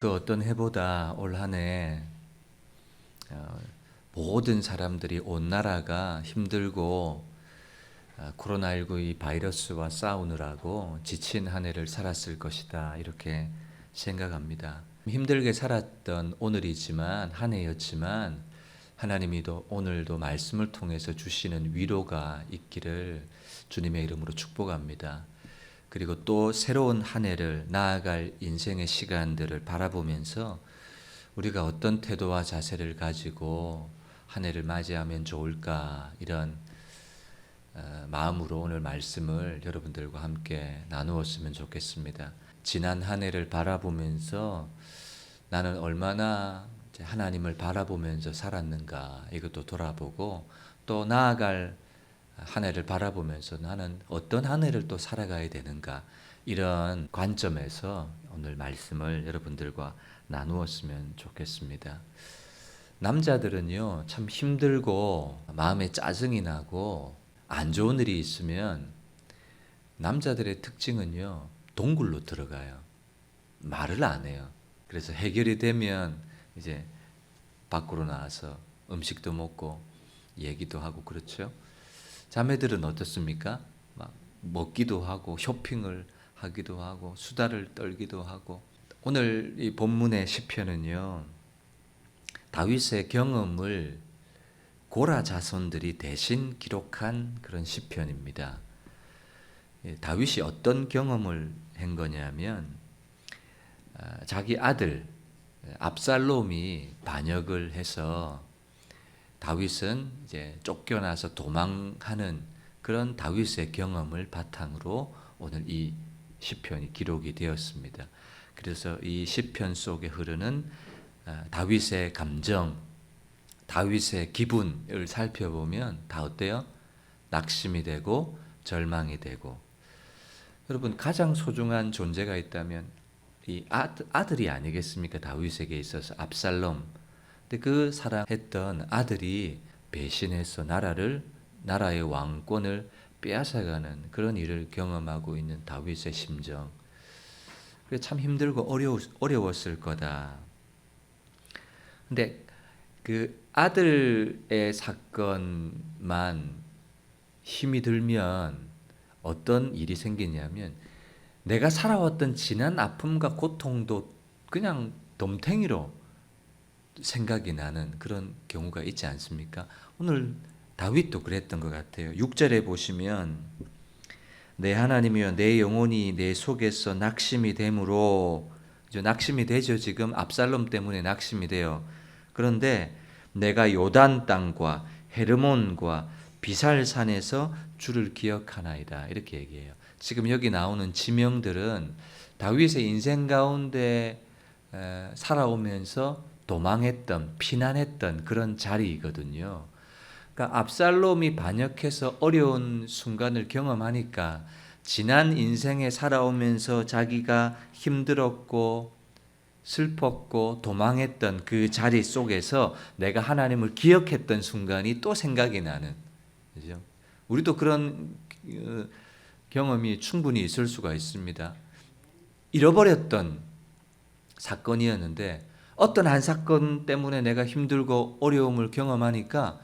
그 어떤 해보다 올 한해 모든 사람들이 온 나라가 힘들고 코로나19 이 바이러스와 싸우느라고 지친 한 해를 살았을 것이다 이렇게 생각합니다. 힘들게 살았던 오늘이지만 한 해였지만 하나님이 오늘도 말씀을 통해서 주시는 위로가 있기를 주님의 이름으로 축복합니다. 그리고 또 새로운 한 해를 나아갈 인생의 시간들을 바라보면서 우리가 어떤 태도와 자세를 가지고 한 해를 맞이하면 좋을까 이런 마음으로 오늘 말씀을 여러분들과 함께 나누었으면 좋겠습니다. 지난 한 해를 바라보면서 나는 얼마나 하나님을 바라보면서 살았는가 이것도 돌아보고 또 나아갈 한 해를 바라보면서 나는 어떤 한 해를 또 살아가야 되는가 이런 관점에서 오늘 말씀을 여러분들과 나누었으면 좋겠습니다. 남자들은요 참 힘들고 마음에 짜증이 나고 안 좋은 일이 있으면 남자들의 특징은요 동굴로 들어가요. 말을 안 해요. 그래서 해결이 되면 이제 밖으로 나와서 음식도 먹고 얘기도 하고 그렇죠. 자매들은 어떻습니까? 막 먹기도 하고 쇼핑을 하기도 하고 수다를 떨기도 하고. 오늘 이 본문의 시편은요 다윗의 경험을 고라 자손들이 대신 기록한 그런 시편입니다. 다윗이 어떤 경험을 한 거냐면 자기 아들 압살롬이 반역을 해서 다윗은 이제 쫓겨나서 도망하는 그런 다윗의 경험을 바탕으로 오늘 이 시편이 기록이 되었습니다. 그래서 이 시편 속에 흐르는 다윗의 감정, 다윗의 기분을 살펴보면 다 어때요? 낙심이 되고 절망이 되고. 여러분 가장 소중한 존재가 있다면 이 아들이 아니겠습니까? 다윗에게 있어서 압살롬. 근데 그 사랑했던 아들이 배신해서 나라의 왕권을 빼앗아가는 그런 일을 경험하고 있는 다윗의 심정. 그게 참 힘들고 어려웠을 거다. 근데 그 아들의 사건만 힘이 들면 어떤 일이 생기냐면 내가 살아왔던 지난 아픔과 고통도 그냥 덤탱이로 생각이 나는 그런 경우가 있지 않습니까? 오늘 다윗도 그랬던 것 같아요. 6절에 보시면 내 하나님이여 내 영혼이 내 속에서 낙심이 되므로 낙심이 되죠. 지금 압살롬 때문에 낙심이 돼요. 그런데 내가 요단 땅과 헤르몬과 비살산에서 주를 기억하나이다 이렇게 얘기해요. 지금 여기 나오는 지명들은 다윗의 인생 가운데 살아오면서 도망했던 피난했던 그런 자리이거든요. 그러니까 압살롬이 반역해서 어려운 순간을 경험하니까 지난 인생에 살아오면서 자기가 힘들었고 슬펐고 도망했던 그 자리 속에서 내가 하나님을 기억했던 순간이 또 생각이 나는, 그죠? 우리도 그런 경험이 충분히 있을 수가 있습니다. 잃어버렸던 사건이었는데 어떤 한 사건 때문에 내가 힘들고 어려움을 경험하니까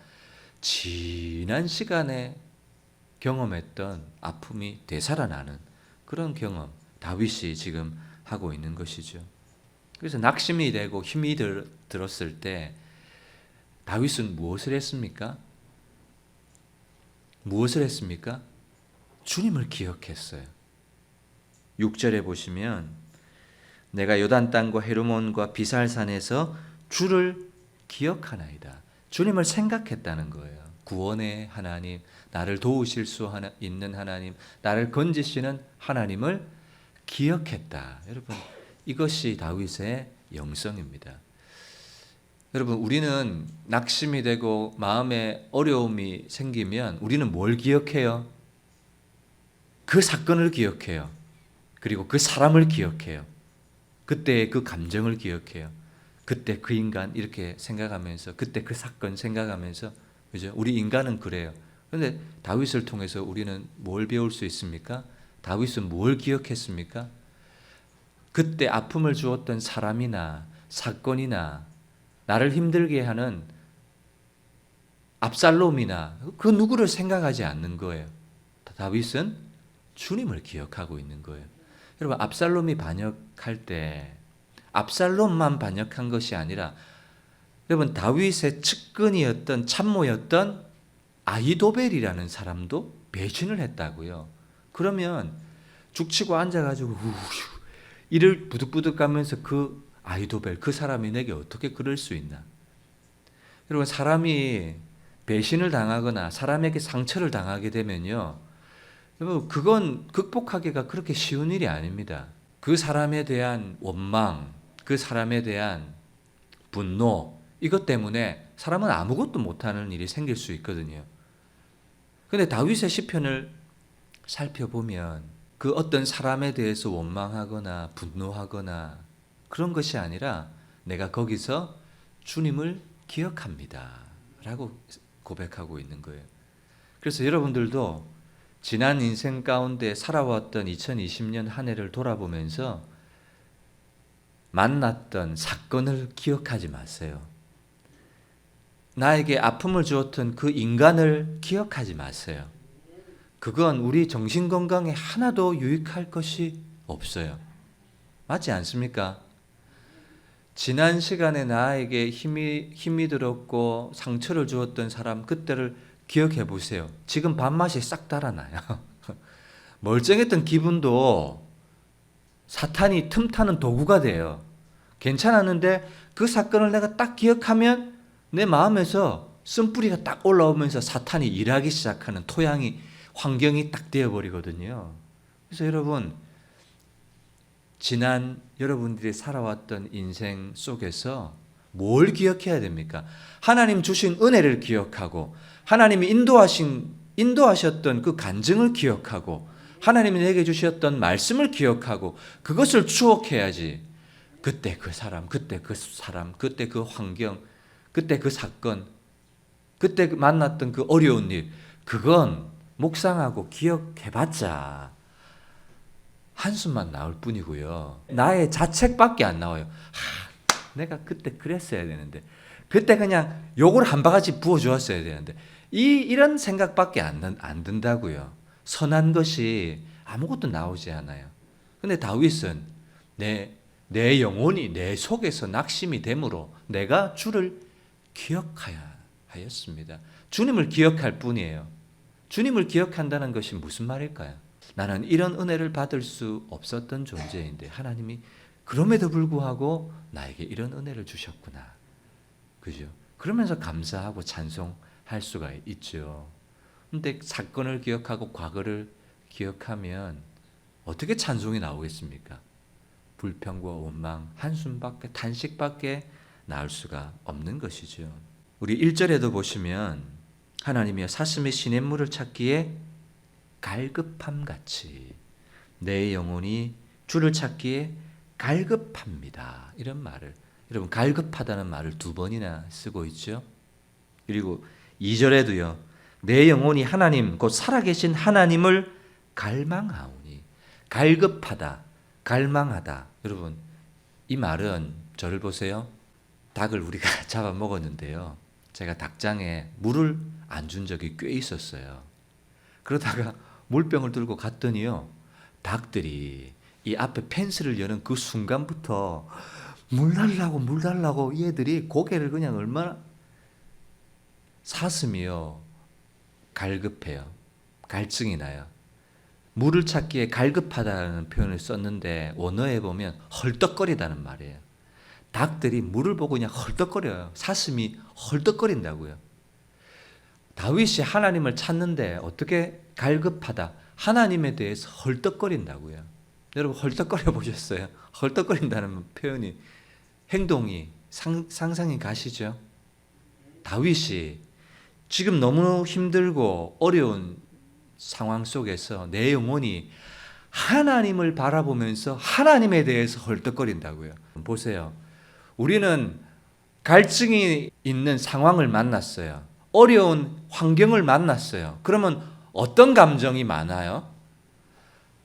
지난 시간에 경험했던 아픔이 되살아나는 그런 경험, 다윗이 지금 하고 있는 것이죠. 그래서 낙심이 되고 힘이 들었을 때 다윗은 무엇을 했습니까? 무엇을 했습니까? 주님을 기억했어요. 6절에 보시면 내가 요단 땅과 헤르몬과 비살산에서 주를 기억하나이다. 주님을 생각했다는 거예요. 구원의 하나님, 나를 도우실 수 있는 하나님, 나를 건지시는 하나님을 기억했다. 여러분, 이것이 다윗의 영성입니다. 여러분, 우리는 낙심이 되고 마음에 어려움이 생기면 우리는 뭘 기억해요? 그 사건을 기억해요. 그리고 그 사람을 기억해요. 그때 그 감정을 기억해요. 그때 그 인간 이렇게 생각하면서 그때 그 사건 생각하면서, 그죠? 우리 인간은 그래요. 그런데 다윗을 통해서 우리는 뭘 배울 수 있습니까? 다윗은 뭘 기억했습니까? 그때 아픔을 주었던 사람이나 사건이나 나를 힘들게 하는 압살롬이나 그 누구를 생각하지 않는 거예요. 다윗은 주님을 기억하고 있는 거예요. 여러분, 압살롬이 반역할 때 압살롬만 반역한 것이 아니라 여러분, 다윗의 측근이었던 참모였던 아히도벨이라는 사람도 배신을 했다고요. 그러면 죽치고 앉아가지고 이를 부득부득 가면서 그 아히도벨, 그 사람이 내게 어떻게 그럴 수 있나? 여러분, 사람이 배신을 당하거나 사람에게 상처를 당하게 되면요, 여러분, 그건 극복하기가 그렇게 쉬운 일이 아닙니다. 그 사람에 대한 원망, 그 사람에 대한 분노, 이것 때문에 사람은 아무것도 못하는 일이 생길 수 있거든요. 그런데 다윗의 시편을 살펴보면 그 어떤 사람에 대해서 원망하거나 분노하거나 그런 것이 아니라 내가 거기서 주님을 기억합니다 라고 고백하고 있는 거예요. 그래서 여러분들도 지난 인생 가운데 살아왔던 2020년 한 해를 돌아보면서 만났던 사건을 기억하지 마세요. 나에게 아픔을 주었던 그 인간을 기억하지 마세요. 그건 우리 정신건강에 하나도 유익할 것이 없어요. 맞지 않습니까? 지난 시간에 나에게 힘이 들었고 상처를 주었던 사람, 그때를 기억해 보세요. 지금 밥맛이 싹 달아나요. 멀쩡했던 기분도 사탄이 틈타는 도구가 돼요. 괜찮았는데 그 사건을 내가 딱 기억하면 내 마음에서 쓴뿌리가 딱 올라오면서 사탄이 일하기 시작하는 토양이, 환경이 딱 되어버리거든요. 그래서 여러분, 지난 여러분들이 살아왔던 인생 속에서 뭘 기억해야 됩니까? 하나님 주신 은혜를 기억하고 하나님이 인도하셨던 그 간증을 기억하고 하나님이 내게 주셨던 말씀을 기억하고 그것을 추억해야지. 그때 그 사람, 그때 그 사람, 그때 그 환경, 그때 그 사건, 그때 만났던 그 어려운 일, 그건 묵상하고 기억해봤자 한숨만 나올 뿐이고요. 나의 자책밖에 안 나와요. 내가 그때 그랬어야 되는데, 그때 그냥 욕을 한 바가지 부어주었어야 되는데, 이런 생각밖에 안 든다고요. 선한 것이 아무것도 나오지 않아요. 근데 다윗은 내 영혼이 내 속에서 낙심이 되므로 내가 주를 기억하였습니다. 주님을 기억할 뿐이에요. 주님을 기억한다는 것이 무슨 말일까요? 나는 이런 은혜를 받을 수 없었던 존재인데 하나님이 그럼에도 불구하고 나에게 이런 은혜를 주셨구나. 그죠? 그러면서 감사하고 찬송할 수가 있죠. 근데 사건을 기억하고 과거를 기억하면 어떻게 찬송이 나오겠습니까? 불평과 원망, 한숨밖에, 탄식밖에 나올 수가 없는 것이죠. 우리 1절에도 보시면 하나님이여 사슴의 시냇물을 찾기에 갈급함같이 내 영혼이 주를 찾기에 갈급합니다. 이런 말을, 여러분, 갈급하다는 말을 2번이나 쓰고 있죠. 그리고 2절에도요. 내 영혼이 하나님 곧 살아계신 하나님을 갈망하오니. 갈급하다, 갈망하다. 여러분, 이 말은 저를 보세요. 닭을 우리가 잡아먹었는데요. 제가 닭장에 물을 안 준 적이 꽤 있었어요. 그러다가 물병을 들고 갔더니요. 닭들이 이 앞에 펜스를 여는 그 순간부터 물 달라고 얘들이 고개를 그냥 얼마나, 사슴이요. 갈급해요. 갈증이 나요. 물을 찾기에 갈급하다는 표현을 썼는데 원어에 보면 헐떡거리다는 말이에요. 닭들이 물을 보고 그냥 헐떡거려요. 사슴이 헐떡거린다고요. 다윗이 하나님을 찾는데 어떻게 갈급하다, 하나님에 대해서 헐떡거린다고요. 여러분, 헐떡거려 보셨어요? 헐떡거린다는 표현이, 행동이 상상이 가시죠? 다윗이 지금 너무 힘들고 어려운 상황 속에서 내 영혼이 하나님을 바라보면서 하나님에 대해서 헐떡거린다고요. 보세요. 우리는 갈증이 있는 상황을 만났어요. 어려운 환경을 만났어요. 그러면 어떤 감정이 많아요?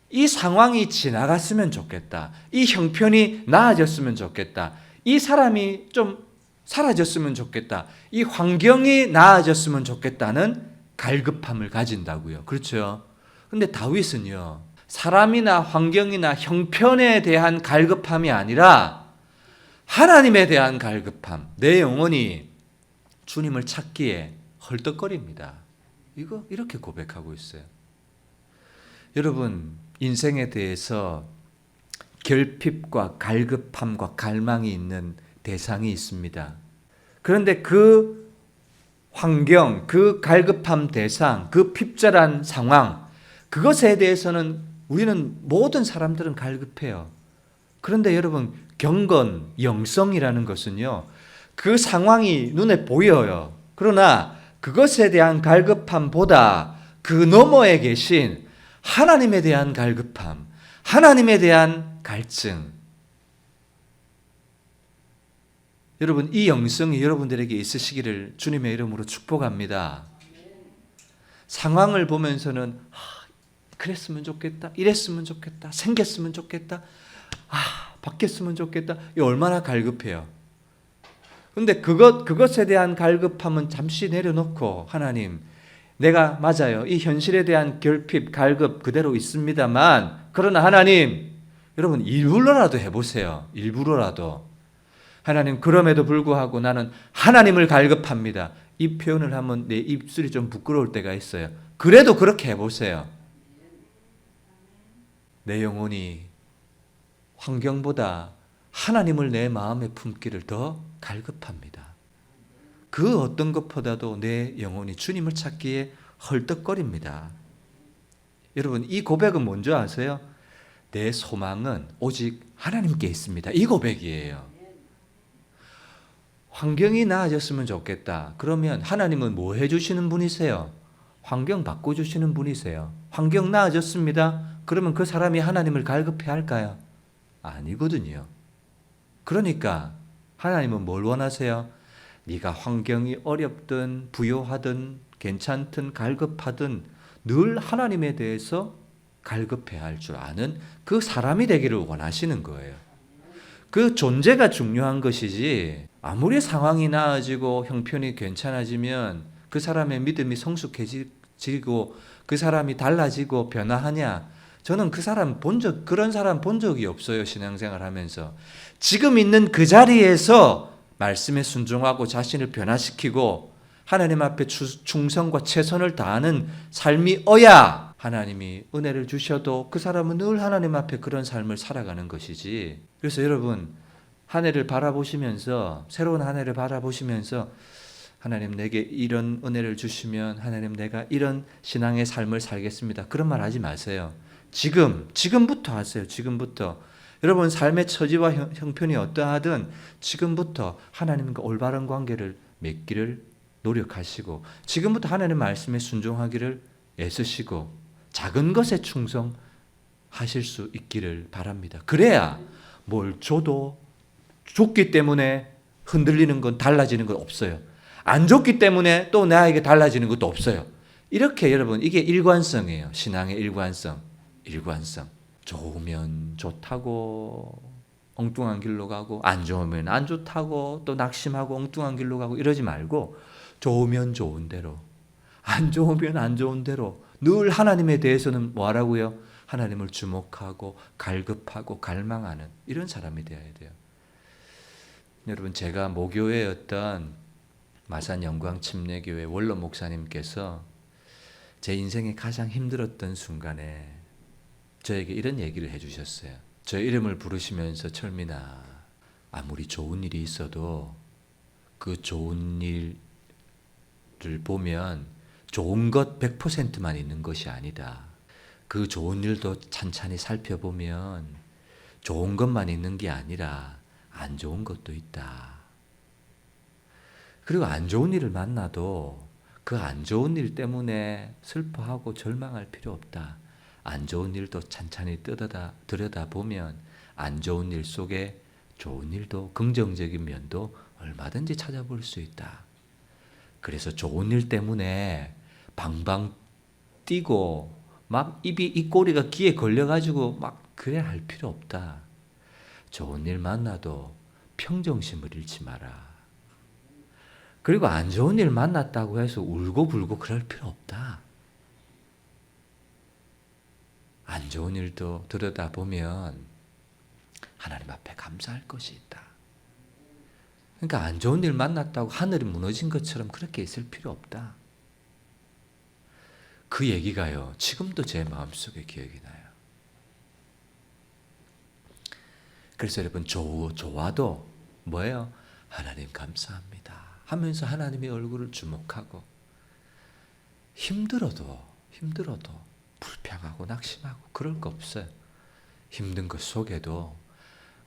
이 상황이 지나갔으면 좋겠다. 이 형편이 나아졌으면 좋겠다. 이 사람이 좀 사라졌으면 좋겠다. 이 환경이 나아졌으면 좋겠다는 갈급함을 가진다고요. 그렇죠? 근데 다윗은요, 사람이나 환경이나 형편에 대한 갈급함이 아니라 하나님에 대한 갈급함, 내 영혼이 주님을 찾기에 헐떡거립니다. 이거 이렇게 고백하고 있어요. 여러분, 인생에 대해서 결핍과 갈급함과 갈망이 있는 대상이 있습니다. 그런데 그 환경, 그 갈급함 대상, 그 핍절한 상황, 그것에 대해서는 우리는 모든 사람들은 갈급해요. 그런데 여러분, 경건, 영성이라는 것은요, 그 상황이 눈에 보여요. 그러나 그것에 대한 갈급함보다 그 너머에 계신 하나님에 대한 갈급함, 하나님에 대한 갈증. 여러분, 이 영성이 여러분들에게 있으시기를 주님의 이름으로 축복합니다. 상황을 보면서는 그랬으면 좋겠다, 이랬으면 좋겠다, 생겼으면 좋겠다, 바뀌었으면 좋겠다. 이 얼마나 갈급해요. 근데 그것에 대한 갈급함은 잠시 내려놓고, 하나님, 내가 맞아요. 이 현실에 대한 결핍, 갈급 그대로 있습니다만, 그러나 하나님, 여러분 일부러라도 해보세요. 일부러라도. 하나님, 그럼에도 불구하고 나는 하나님을 갈급합니다. 이 표현을 하면 내 입술이 좀 부끄러울 때가 있어요. 그래도 그렇게 해보세요. 내 영혼이 환경보다 하나님을 내 마음에 품기를 더 갈급합니다. 그 어떤 것보다도 내 영혼이 주님을 찾기에 헐떡거립니다. 여러분, 이 고백은 뭔지 아세요? 내 소망은 오직 하나님께 있습니다. 이 고백이에요. 환경이 나아졌으면 좋겠다. 그러면 하나님은 뭐 해주시는 분이세요? 환경 바꿔주시는 분이세요. 환경 나아졌습니다. 그러면 그 사람이 하나님을 갈급해 할까요? 아니거든요. 그러니까 하나님은 뭘 원하세요? 네가 환경이 어렵든 부요하든 괜찮든 갈급하든 늘 하나님에 대해서 갈급해야 할 줄 아는 그 사람이 되기를 원하시는 거예요. 그 존재가 중요한 것이지, 아무리 상황이 나아지고 형편이 괜찮아지면 그 사람의 믿음이 성숙해지고 그 사람이 달라지고 변화하냐? 저는 그런 사람 본 적이 없어요. 신앙생활 하면서. 지금 있는 그 자리에서 말씀에 순종하고 자신을 변화시키고 하나님 앞에 충성과 최선을 다하는 삶이어야 하나님이 은혜를 주셔도 그 사람은 늘 하나님 앞에 그런 삶을 살아가는 것이지. 그래서 여러분, 한 해를 바라보시면서, 새로운 한 해를 바라보시면서 하나님 내게 이런 은혜를 주시면 하나님 내가 이런 신앙의 삶을 살겠습니다. 그런 말 하지 마세요. 지금부터 하세요. 지금부터. 여러분 삶의 처지와 형편이 어떠하든 지금부터 하나님과 올바른 관계를 맺기를 노력하시고, 지금부터 하나님 말씀에 순종하기를 애쓰시고 작은 것에 충성하실 수 있기를 바랍니다. 그래야 뭘 줘도 줬기 때문에 흔들리는 건, 달라지는 건 없어요. 안 줬기 때문에 또 나에게 달라지는 것도 없어요. 이렇게 여러분, 이게 일관성이에요. 신앙의 일관성. 좋으면 좋다고 엉뚱한 길로 가고, 안 좋으면 안 좋다고 또 낙심하고 엉뚱한 길로 가고 이러지 말고, 좋으면 좋은 대로, 안 좋으면 안 좋은 대로 늘 하나님에 대해서는 뭐 하라고요? 하나님을 주목하고 갈급하고 갈망하는 이런 사람이 되어야 돼요. 여러분, 제가 모교회였던 마산 영광침례교회 원로 목사님께서 제 인생에 가장 힘들었던 순간에 저에게 이런 얘기를 해주셨어요. 저 이름을 부르시면서, 철민아, 아무리 좋은 일이 있어도 그 좋은 일을 보면 좋은 것 100%만 있는 것이 아니다. 그 좋은 일도 찬찬히 살펴보면 좋은 것만 있는 게 아니라 안 좋은 것도 있다. 그리고 안 좋은 일을 만나도 그 안 좋은 일 때문에 슬퍼하고 절망할 필요 없다. 안 좋은 일도 찬찬히 들여다보면 안 좋은 일 속에 좋은 일도, 긍정적인 면도 얼마든지 찾아볼 수 있다. 그래서 좋은 일 때문에 방방 뛰고 막 입꼬리가 귀에 걸려가지고 막 그래 할 필요 없다. 좋은 일 만나도 평정심을 잃지 마라. 그리고 안 좋은 일 만났다고 해서 울고불고 그럴 필요 없다. 안 좋은 일도 들여다보면 하나님 앞에 감사할 것이 있다. 그러니까 안 좋은 일 만났다고 하늘이 무너진 것처럼 그렇게 있을 필요 없다. 그 얘기가요, 지금도 제 마음속에 기억이 나요. 그래서 여러분, 좋아도 뭐예요? 하나님 감사합니다 하면서 하나님의 얼굴을 주목하고, 힘들어도 불평하고 낙심하고 그럴 거 없어요. 힘든 것 속에도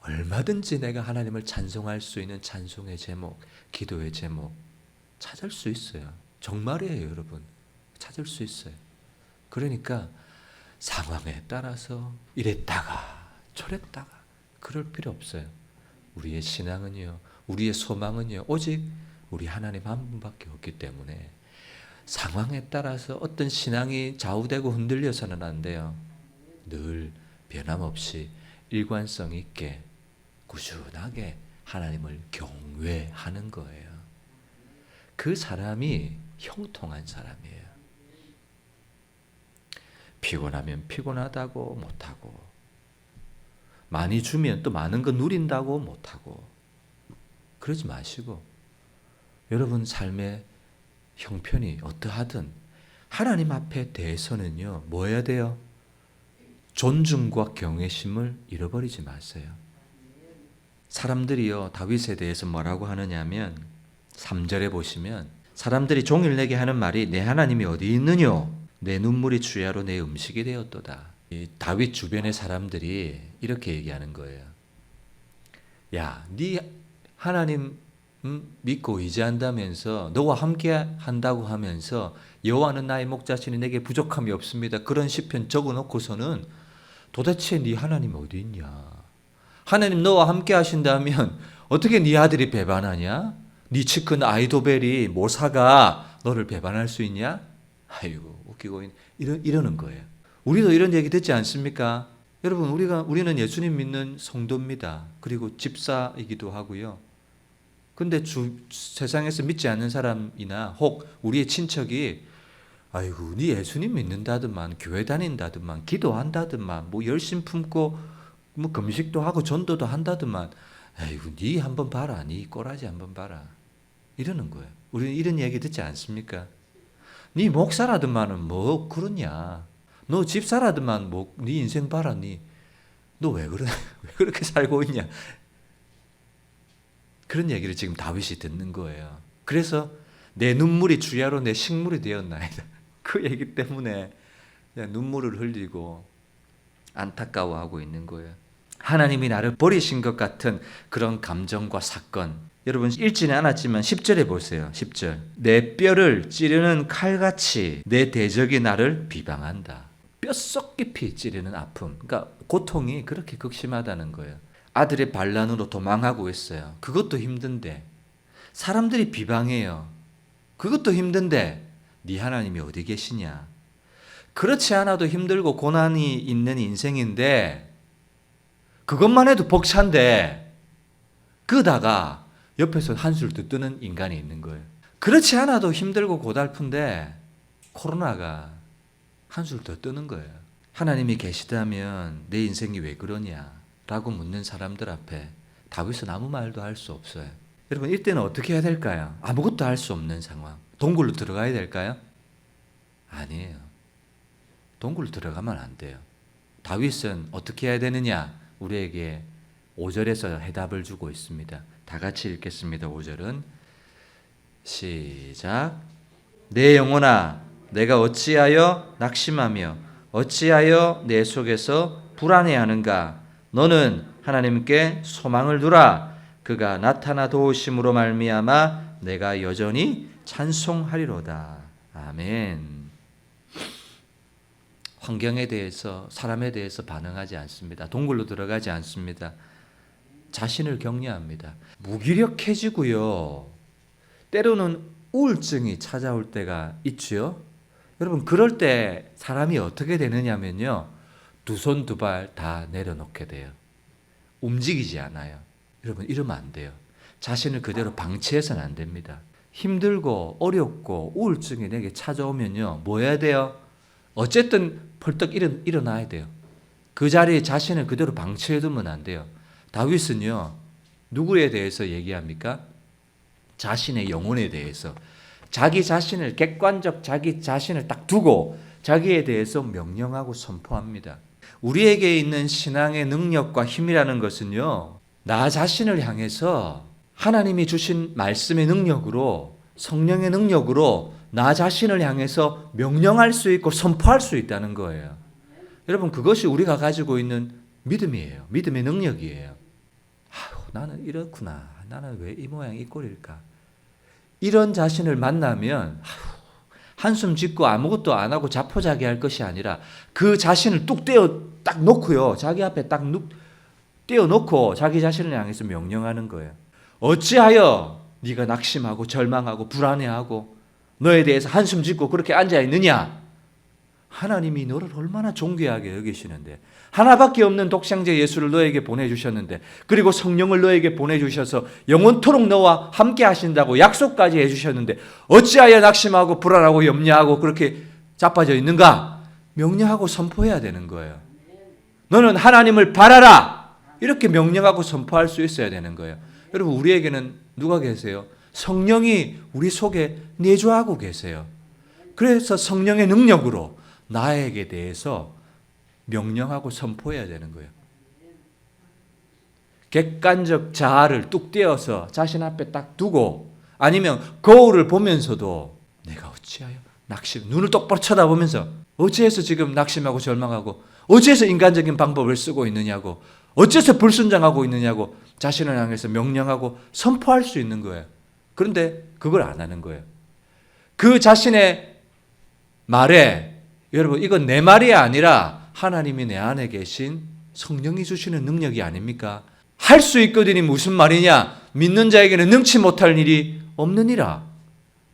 얼마든지 내가 하나님을 찬송할 수 있는 찬송의 제목, 기도의 제목 찾을 수 있어요. 정말이에요, 여러분. 찾을 수 있어요. 그러니까 상황에 따라서 이랬다가 저랬다가 그럴 필요 없어요. 우리의 신앙은요, 우리의 소망은요, 오직 우리 하나님 한 분밖에 없기 때문에 상황에 따라서 어떤 신앙이 좌우되고 흔들려서는 안 돼요. 늘 변함없이 일관성 있게 꾸준하게 하나님을 경외하는 거예요. 그 사람이 형통한 사람이에요. 피곤하면 피곤하다고 못하고, 많이 주면 또 많은 거 누린다고 못하고, 그러지 마시고, 여러분 삶의 형편이 어떠하든 하나님 앞에 대해서는요, 뭐 해야 돼요? 존중과 경외심을 잃어버리지 마세요. 사람들이요, 다윗에 대해서 뭐라고 하느냐면 3절에 보시면 사람들이 종일 내게 하는 말이 내 하나님이 어디 있느뇨? 내 눈물이 주야로 내 음식이 되었도다. 이 다윗 주변의 사람들이 이렇게 얘기하는 거예요. 야, 네 하나님 믿고 의지한다면서, 너와 함께 한다고 하면서 여호와는 나의 목자시니 내게 부족함이 없습니다, 그런 시편 적어놓고서는 도대체 네 하나님 어디 있냐? 하나님 너와 함께 하신다면 어떻게 네 아들이 배반하냐? 네 치 큰 아이도벨이 모사가 너를 배반할 수 있냐? 아이고 웃기고 이러는 거예요. 우리도 이런 얘기 듣지 않습니까? 여러분, 우리는 예수님 믿는 성도입니다. 그리고 집사이기도 하고요. 근데 세상에서 믿지 않는 사람이나 혹 우리의 친척이 아이고 네 예수님 믿는다더만, 교회 다닌다더만, 기도한다더만, 뭐 열심 품고 뭐 금식도 하고 전도도 한다더만, 아이고 네 한번 봐라, 네 꼬라지 한번 봐라, 이러는 거예요. 우리는 이런 얘기 듣지 않습니까? 네 목사라더만은 뭐 그러냐, 너 집사라더만 뭐 네 인생 봐라, 너 왜 그렇게 살고 있냐, 그런 얘기를 지금 다윗이 듣는 거예요. 그래서 내 눈물이 주야로 내 식물이 되었나이다, 그 얘기 때문에 눈물을 흘리고 안타까워하고 있는 거예요. 하나님이 나를 버리신 것 같은 그런 감정과 사건, 여러분 읽지는 않았지만 10절에 보세요. 10절, 내 뼈를 찌르는 칼같이 내 대적이 나를 비방한다. 뼛속 깊이 찌르는 아픔, 그러니까 고통이 그렇게 극심하다는 거예요. 아들의 반란으로 도망하고 있어요. 그것도 힘든데 사람들이 비방해요. 그것도 힘든데 네 하나님이 어디 계시냐? 그렇지 않아도 힘들고 고난이 있는 인생인데 그것만 해도 벅찬데 그러다가 옆에서 한술 더 뜨는 인간이 있는 거예요. 그렇지 않아도 힘들고 고달픈데 코로나가 한술 더 뜨는 거예요. 하나님이 계시다면 내 인생이 왜 그러냐 라고 묻는 사람들 앞에 다윗은 아무 말도 할 수 없어요. 여러분, 이때는 어떻게 해야 될까요? 아무것도 할 수 없는 상황. 동굴로 들어가야 될까요? 아니에요. 동굴로 들어가면 안 돼요. 다윗은 어떻게 해야 되느냐? 우리에게 5절에서 해답을 주고 있습니다. 다 같이 읽겠습니다. 5절은 시작. 내 영혼아, 내가 어찌하여 낙심하며 어찌하여 내 속에서 불안해하는가? 너는 하나님께 소망을 두라. 그가 나타나 도우심으로 말미암아 내가 여전히 찬송하리로다. 아멘. 환경에 대해서, 사람에 대해서 반응하지 않습니다. 동굴로 들어가지 않습니다. 자신을 격려합니다. 무기력해지고요, 때로는 우울증이 찾아올 때가 있지요. 여러분 그럴 때 사람이 어떻게 되느냐면요. 두 손 두 발 다 내려놓게 돼요. 움직이지 않아요. 여러분 이러면 안 돼요. 자신을 그대로 방치해서는 안 됩니다. 힘들고 어렵고 우울증이 내게 찾아오면요. 뭐 해야 돼요? 어쨌든 펄떡 일어나야 돼요. 그 자리에 자신을 그대로 방치해두면 안 돼요. 다윗은요. 누구에 대해서 얘기합니까? 자신의 영혼에 대해서. 자기 자신을 객관적 자기 자신을 딱 두고 자기에 대해서 명령하고 선포합니다. 우리에게 있는 신앙의 능력과 힘이라는 것은요. 나 자신을 향해서 하나님이 주신 말씀의 능력으로 성령의 능력으로 나 자신을 향해서 명령할 수 있고 선포할 수 있다는 거예요. 여러분 그것이 우리가 가지고 있는 믿음이에요. 믿음의 능력이에요. 아유, 나는 이렇구나. 나는 왜 이 모양 이 꼴일까? 이런 자신을 만나면 한숨 짓고 아무것도 안 하고 자포자기할 것이 아니라 그 자신을 뚝 떼어 딱 놓고요. 자기 앞에 딱 떼어 놓고 자기 자신을 향해서 명령하는 거예요. 어찌하여 네가 낙심하고 절망하고 불안해하고 너에 대해서 한숨 짓고 그렇게 앉아 있느냐? 하나님이 너를 얼마나 존귀하게 여기시는데 하나밖에 없는 독생자 예수를 너에게 보내주셨는데 그리고 성령을 너에게 보내주셔서 영원토록 너와 함께 하신다고 약속까지 해주셨는데 어찌하여 낙심하고 불안하고 염려하고 그렇게 자빠져 있는가? 명령하고 선포해야 되는 거예요. 너는 하나님을 바라라! 이렇게 명령하고 선포할 수 있어야 되는 거예요. 여러분 우리에게는 누가 계세요? 성령이 우리 속에 내주하고 계세요. 그래서 성령의 능력으로 나에게 대해서 명령하고 선포해야 되는 거예요. 객관적 자아를 뚝 떼어서 자신 앞에 딱 두고 아니면 거울을 보면서도 내가 어찌하여 눈을 똑바로 쳐다보면서 어찌해서 지금 낙심하고 절망하고 어찌해서 인간적인 방법을 쓰고 있느냐고 어째서 불순종하고 있느냐고 자신을 향해서 명령하고 선포할 수 있는 거예요. 그런데 그걸 안 하는 거예요. 그 자신의 말에 여러분 이건 내 말이 아니라 하나님이 내 안에 계신 성령이 주시는 능력이 아닙니까? 할 수 있거든이 무슨 말이냐? 믿는 자에게는 능치 못할 일이 없느니라.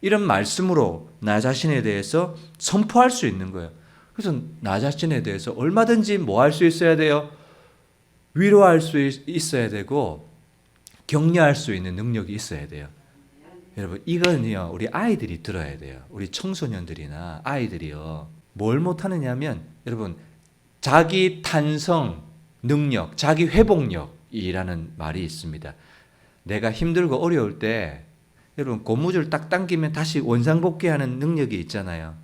이런 말씀으로 나 자신에 대해서 선포할 수 있는 거예요. 그래서 나 자신에 대해서 얼마든지 뭐 할 수 있어야 돼요? 위로할 수 있어야 되고 격려할 수 있는 능력이 있어야 돼요. 여러분 이건요 우리 아이들이 들어야 돼요. 우리 청소년들이나 아이들이요. 뭘 못하느냐면 여러분 자기 탄성 능력, 자기 회복력이라는 말이 있습니다. 내가 힘들고 어려울 때 여러분 고무줄 딱 당기면 다시 원상복귀하는 능력이 있잖아요.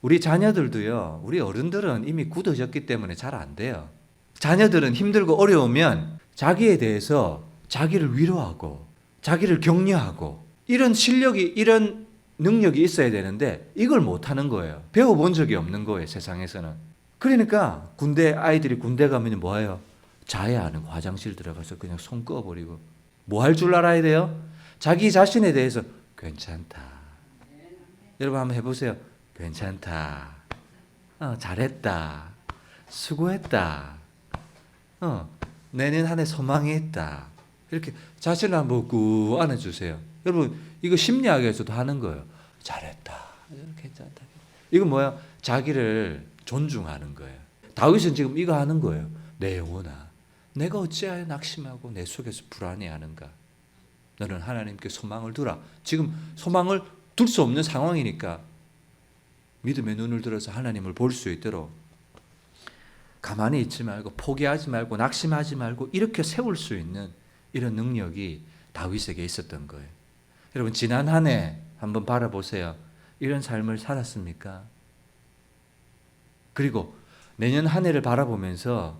우리 자녀들도요. 우리 어른들은 이미 굳어졌기 때문에 잘 안 돼요. 자녀들은 힘들고 어려우면 자기에 대해서 자기를 위로하고 자기를 격려하고 이런 실력이 이런 능력이 있어야 되는데 이걸 못하는 거예요. 배워본 적이 없는 거예요. 세상에서는. 그러니까 아이들이 군대 가면 뭐해요? 자해하는 화장실 들어가서 그냥 손 꺼버리고 뭐 할 줄 알아야 돼요? 자기 자신에 대해서 괜찮다. 여러분 한번 해보세요. 괜찮다. 잘했다. 수고했다. 내년 한 해 소망이 있다. 이렇게 자신을 한번 꾹 안아주세요. 여러분 이거 심리학에서도 하는 거예요. 잘했다. 괜찮다. 이건 뭐야? 자기를 존중하는 거예요. 다윗은 지금 이거 하는 거예요. 내 영혼아, 내가 어찌하여 낙심하고 내 속에서 불안해하는가? 너는 하나님께 소망을 두라. 지금 소망을 둘 수 없는 상황이니까 믿음의 눈을 들어서 하나님을 볼 수 있도록 가만히 있지 말고 포기하지 말고 낙심하지 말고 이렇게 세울 수 있는 이런 능력이 다윗에게 있었던 거예요. 여러분 지난 한 해 한번 바라보세요. 이런 삶을 살았습니까? 그리고 내년 한 해를 바라보면서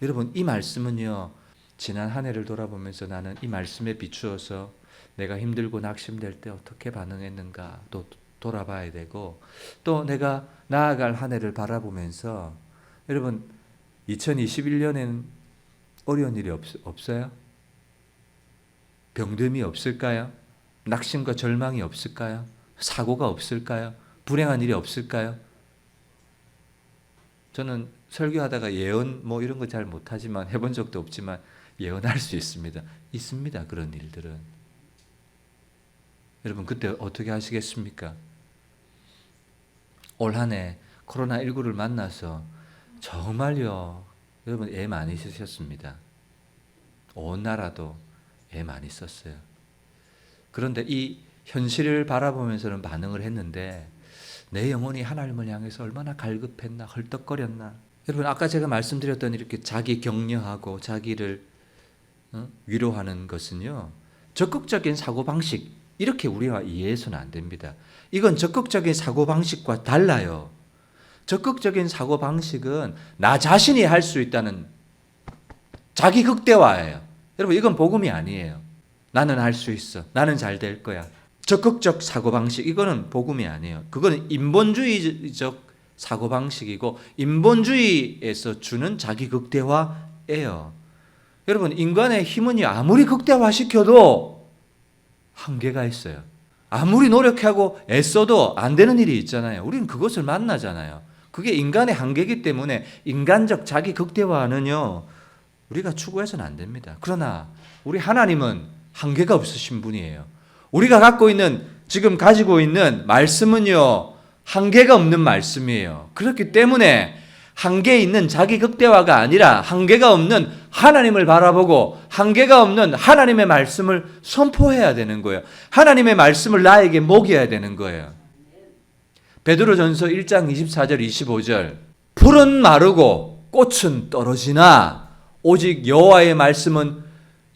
여러분 이 말씀은요. 지난 한 해를 돌아보면서 나는 이 말씀에 비추어서 내가 힘들고 낙심될 때 어떻게 반응했는가 또 돌아봐야 되고 또 내가 나아갈 한 해를 바라보면서 여러분 2021년에는 어려운 일이 없어요? 병듦이 없을까요? 낙심과 절망이 없을까요? 사고가 없을까요? 불행한 일이 없을까요? 저는 설교하다가 예언 이런 거 잘 못하지만 해본 적도 없지만 예언할 수 있습니다. 있습니다. 그런 일들은. 여러분 그때 어떻게 하시겠습니까? 올 한 해 코로나19를 만나서 정말요, 여러분 애 많이 쓰셨습니다. 온 나라도 애 많이 썼어요. 그런데 이 현실을 바라보면서는 반응을 했는데 내 영혼이 하나님을 향해서 얼마나 갈급했나, 헐떡거렸나. 여러분 아까 제가 말씀드렸던 이렇게 자기 격려하고 자기를 위로하는 것은요, 적극적인 사고방식, 이렇게 우리가 이해해서는 안 됩니다. 이건 적극적인 사고방식과 달라요. 적극적인 사고방식은 나 자신이 할 수 있다는 자기 극대화예요. 여러분 이건 복음이 아니에요. 나는 할 수 있어. 나는 잘 될 거야. 적극적 사고방식, 이거는 복음이 아니에요. 그거는 인본주의적 사고방식이고 인본주의에서 주는 자기 극대화예요. 여러분 인간의 힘은요, 아무리 극대화시켜도 한계가 있어요. 아무리 노력하고 애써도 안 되는 일이 있잖아요. 우리는 그것을 만나잖아요. 그게 인간의 한계이기 때문에 인간적 자기 극대화는요, 우리가 추구해서는 안 됩니다. 그러나 우리 하나님은 한계가 없으신 분이에요. 우리가 갖고 있는, 지금 가지고 있는 말씀은요, 한계가 없는 말씀이에요. 그렇기 때문에 한계 있는 자기 극대화가 아니라 한계가 없는 하나님을 바라보고 한계가 없는 하나님의 말씀을 선포해야 되는 거예요. 하나님의 말씀을 나에게 먹여야 되는 거예요. 베드로전서 1장 24절 25절 풀은 마르고 꽃은 떨어지나 오직 여호와의 말씀은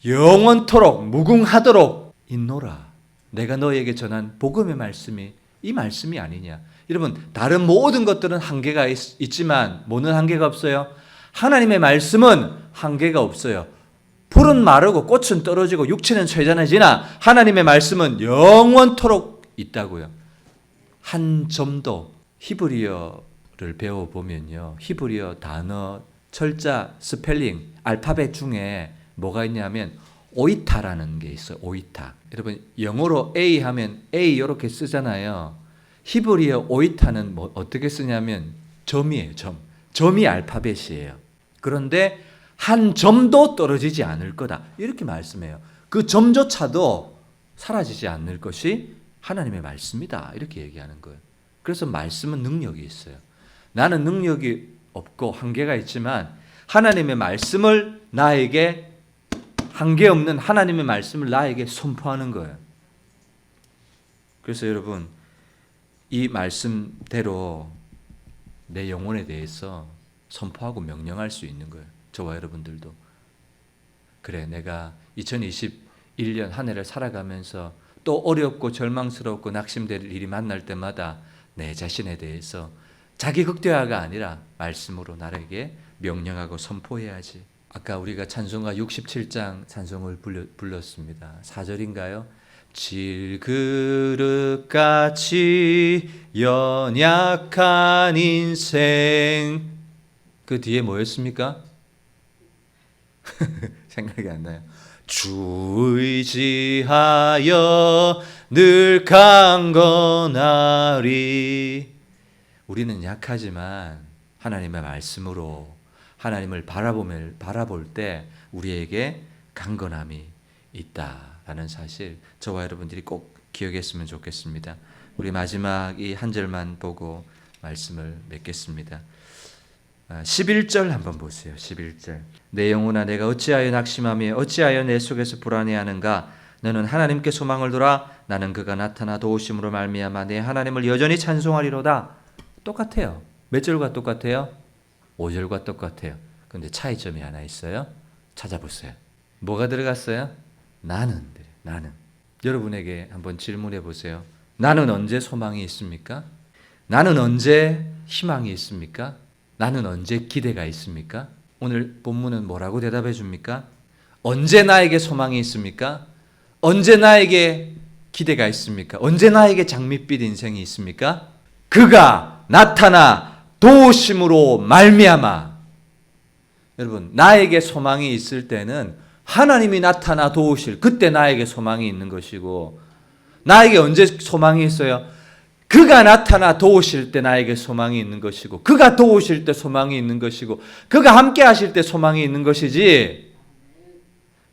영원토록 무궁하도록 있노라. 내가 너에게 전한 복음의 말씀이 이 말씀이 아니냐. 여러분 다른 모든 것들은 한계가 있지만 뭐는 한계가 없어요? 하나님의 말씀은 한계가 없어요. 풀은 마르고 꽃은 떨어지고 육체는 쇠잔해지나 하나님의 말씀은 영원토록 있다고요. 한 점도, 히브리어를 배워보면요, 히브리어 단어, 철자, 스펠링, 알파벳 중에 뭐가 있냐면 오이타라는 게 있어요. 오이타. 여러분 영어로 A 하면 A 이렇게 쓰잖아요. 히브리어 오이타는 뭐 어떻게 쓰냐면 점이에요. 점이 알파벳이에요. 그런데 한 점도 떨어지지 않을 거다, 이렇게 말씀해요. 그 점조차도 사라지지 않을 것이 하나님의 말씀이다, 이렇게 얘기하는 거예요. 그래서 말씀은 능력이 있어요. 나는 능력이 없고 한계가 있지만 하나님의 말씀을 나에게, 한계 없는 하나님의 말씀을 나에게 선포하는 거예요. 그래서 여러분 이 말씀대로 내 영혼에 대해서 선포하고 명령할 수 있는 거예요. 저와 여러분들도. 그래, 내가 2021년 한 해를 살아가면서 또 어렵고 절망스럽고 낙심될 일이 만날 때마다 내 자신에 대해서 자기 극대화가 아니라 말씀으로 나에게 명령하고 선포해야지. 아까 우리가 찬송가 67장 찬송을 불렀습니다. 4절인가요? 질그릇같이 연약한 인생, 그 뒤에 뭐였습니까? 생각이 안 나요. 주 의지하여 늘 강건하리. 우리는 약하지만 하나님의 말씀으로 하나님을 바라볼 때 우리에게 강건함이 있다라는 사실, 저와 여러분들이 꼭 기억했으면 좋겠습니다. 우리 마지막 이 한 절만 보고 말씀을 맺겠습니다. 11절 한번 보세요. 11절. 내 영혼아 내가 어찌하여 낙심하며 어찌하여 내 속에서 불안해하는가. 너는 하나님께 소망을 두라. 나는 그가 나타나 도우심으로 말미암아 내 하나님을 여전히 찬송하리로다. 똑같아요. 몇 절과 똑같아요? 5절과 똑같아요. 그런데 차이점이 하나 있어요. 찾아보세요. 뭐가 들어갔어요? 나는. 여러분에게 한번 질문해 보세요. 나는 언제 소망이 있습니까? 나는 언제 희망이 있습니까? 나는 언제 기대가 있습니까? 오늘 본문은 뭐라고 대답해 줍니까? 언제 나에게 소망이 있습니까? 언제 나에게 기대가 있습니까? 언제 나에게 장밋빛 인생이 있습니까? 그가 나타나 도우심으로 말미암아. 여러분 나에게 소망이 있을 때는 하나님이 나타나 도우실, 그때 나에게 소망이 있는 것이고, 나에게 언제 소망이 있어요? 그가 나타나 도우실 때 나에게 소망이 있는 것이고, 그가 도우실 때 소망이 있는 것이고, 그가 함께 하실 때 소망이 있는 것이지,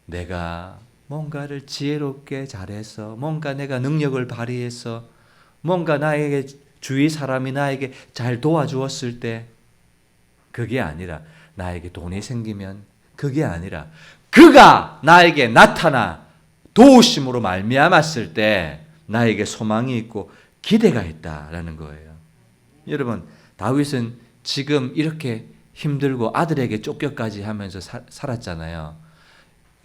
내가 뭔가를 지혜롭게 잘해서, 뭔가 내가 능력을 발휘해서, 뭔가 나에게 주위 사람이 나에게 잘 도와주었을 때, 그게 아니라 나에게 돈이 생기면, 그게 아니라 그가 나에게 나타나 도우심으로 말미암았을 때 나에게 소망이 있고 기대가 있다라는 거예요. 여러분, 다윗은 지금 이렇게 힘들고 아들에게 쫓겨까지 하면서 살았잖아요.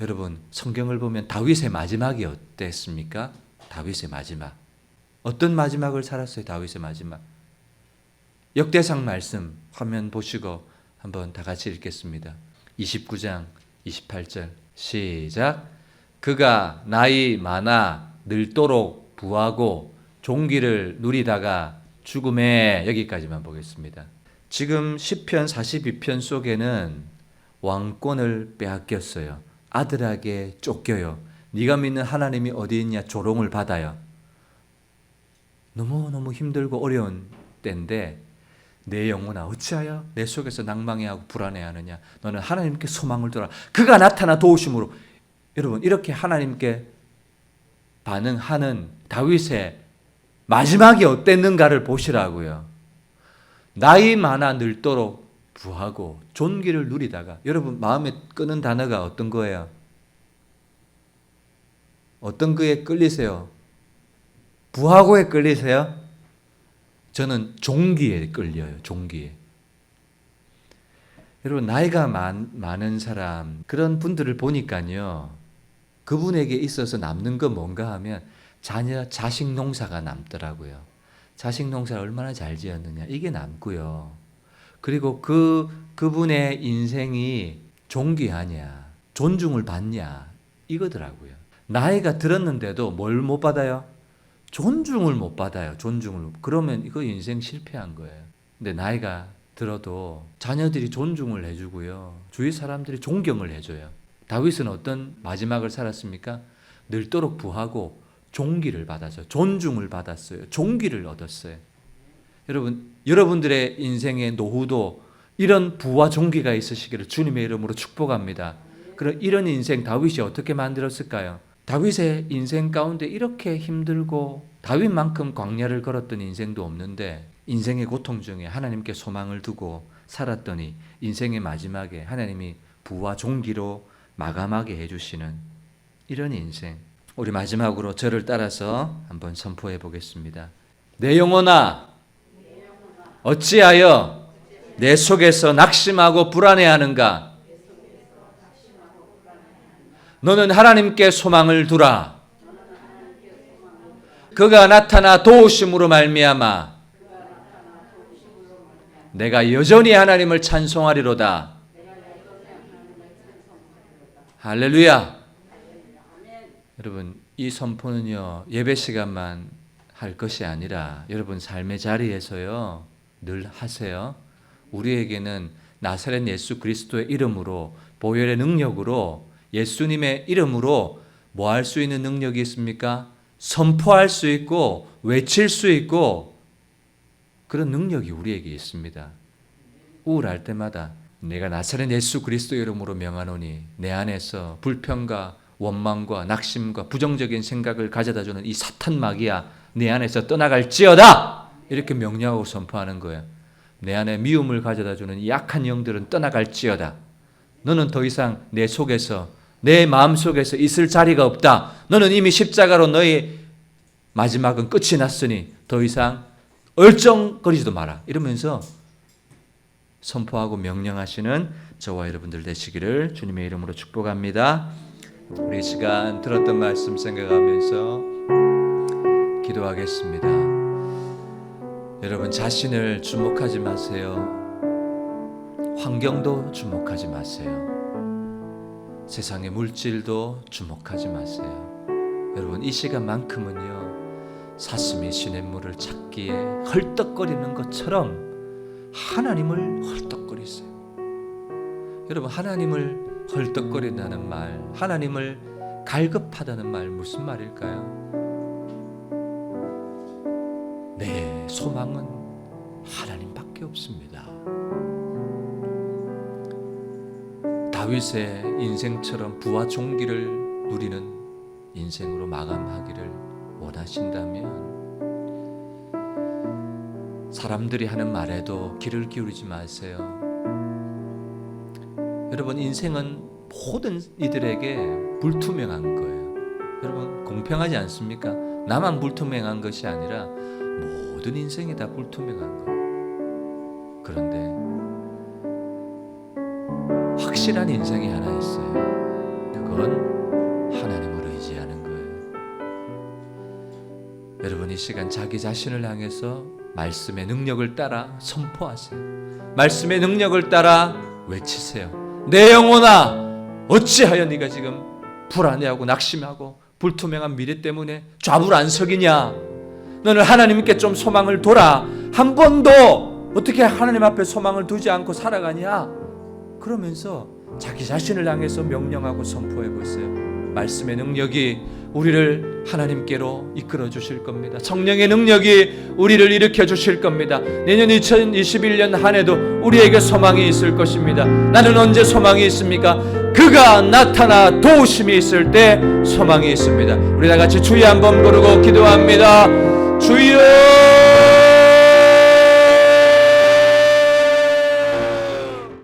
여러분, 성경을 보면 다윗의 마지막이 어땠습니까? 다윗의 마지막. 어떤 마지막을 살았어요? 다윗의 마지막. 역대상 말씀 화면 보시고 한번 다 같이 읽겠습니다. 29장 28절 시작. 그가 나이 많아 늙도록 부하고 종기를 누리다가 죽음에, 여기까지만 보겠습니다. 지금 시편 42편 속에는 왕권을 빼앗겼어요. 아들에게 쫓겨요. 네가 믿는 하나님이 어디 있냐 조롱을 받아요. 너무너무 힘들고 어려운 때인데 내 영혼아 어찌하여 내 속에서 낭망해하고 불안해하느냐. 너는 하나님께 소망을 두라. 그가 나타나 도우심으로. 여러분, 이렇게 하나님께 반응하는 다윗의 마지막이 어땠는가를 보시라고요. 나이 많아 늙도록 부하고 존귀를 누리다가, 여러분 마음에 끄는 단어가 어떤 거예요? 어떤 거에 끌리세요? 부하고에 끌리세요? 저는 종기에 끌려요. 종기에. 여러분, 나이가 많은 사람, 그런 분들을 보니까요, 그분에게 있어서 남는 건 뭔가 하면 자식 농사가 남더라고요. 자식 농사를 얼마나 잘 지었느냐, 이게 남고요. 그리고 그분의 인생이 존귀하냐, 존중을 받냐, 이거더라고요. 나이가 들었는데도 뭘 못 받아요? 존중을 못 받아요. 존중을. 그러면 이거 인생 실패한 거예요. 근데 나이가 들어도 자녀들이 존중을 해주고요. 주위 사람들이 존경을 해줘요. 다윗은 어떤 마지막을 살았습니까? 늙도록 부하고 존귀를 받았어요. 존중을 받았어요. 존귀를 얻었어요. 여러분, 여러분들의 인생의 노후도 이런 부와 존귀가 있으시기를 주님의 이름으로 축복합니다. 그럼 이런 인생 다윗이 어떻게 만들었을까요? 다윗의 인생 가운데 이렇게 힘들고 다윗만큼 광야를 걸었던 인생도 없는데, 인생의 고통 중에 하나님께 소망을 두고 살았더니 인생의 마지막에 하나님이 부와 존귀로 마감하게 해주시는 이런 인생. 우리 마지막으로 저를 따라서 한번 선포해 보겠습니다. 내 영혼아, 어찌하여 내 속에서 낙심하고 불안해하는가? 너는 하나님께 소망을 두라. 그가 나타나 도우심으로 말미암아 내가 여전히 하나님을 찬송하리로다. 할렐루야. 여러분, 이 선포는요, 예배 시간만 할 것이 아니라 여러분 삶의 자리에서요 늘 하세요. 우리에게는 나사렛 예수 그리스도의 이름으로, 보혈의 능력으로, 예수님의 이름으로 뭐 할 수 있는 능력이 있습니까? 선포할 수 있고 외칠 수 있고, 그런 능력이 우리에게 있습니다. 우울할 때마다 내가 나사렛 예수 그리스도의 이름으로 명하노니 내 안에서 불평과 원망과 낙심과 부정적인 생각을 가져다주는 이 사탄 마귀야, 내 안에서 떠나갈지어다. 이렇게 명령하고 선포하는 거예요. 내 안에 미움을 가져다주는 이 약한 영들은 떠나갈지어다. 너는 더 이상 내 속에서, 내 마음속에서 있을 자리가 없다. 너는 이미 십자가로 너의 마지막은 끝이 났으니 더 이상 얼쩡거리지도 마라. 이러면서 선포하고 명령하시는 저와 여러분들 되시기를 주님의 이름으로 축복합니다. 우리 시간 들었던 말씀 생각하면서 기도하겠습니다. 여러분, 자신을 주목하지 마세요. 환경도 주목하지 마세요. 세상의 물질도 주목하지 마세요. 여러분, 이 시간만큼은요, 사슴이 시냇물을 찾기에 헐떡거리는 것처럼 하나님을 헐떡거리세요. 여러분, 하나님을 헐떡거린다는 말, 하나님을 갈급하다는 말, 무슨 말일까요? 내 소망은 하나님밖에 없습니다. 다윗의 인생처럼 부와 존귀를 누리는 인생으로 마감하기를 원하신다면 사람들이 하는 말에도 귀를 기울이지 마세요. 여러분, 인생은 모든 이들에게 불투명한 거예요. 여러분, 공평하지 않습니까? 나만 불투명한 것이 아니라 모든 인생이 다 불투명한 거예요. 그런데 확실한 인생이 하나 있어요. 그건 하나님을 의지하는 거예요. 여러분, 이 시간 자기 자신을 향해서 말씀의 능력을 따라 선포하세요. 말씀의 능력을 따라 외치세요. 내 영혼아, 어찌하여 네가 지금 불안해하고 낙심하고 불투명한 미래 때문에 좌불안석이냐? 너는 하나님께 좀 소망을 둬라. 한 번도 어떻게 하나님 앞에 소망을 두지 않고 살아가냐? 그러면서 자기 자신을 향해서 명령하고 선포해 보세요. 말씀의 능력이 우리를 하나님께로 이끌어 주실 겁니다. 성령의 능력이 우리를 일으켜 주실 겁니다. 내년 2021년 한 해도 우리에게 소망이 있을 것입니다. 나는 언제 소망이 있습니까? 그가 나타나 도우심이 있을 때 소망이 있습니다. 우리 다 같이 주여 한번 부르고 기도합니다. 주여!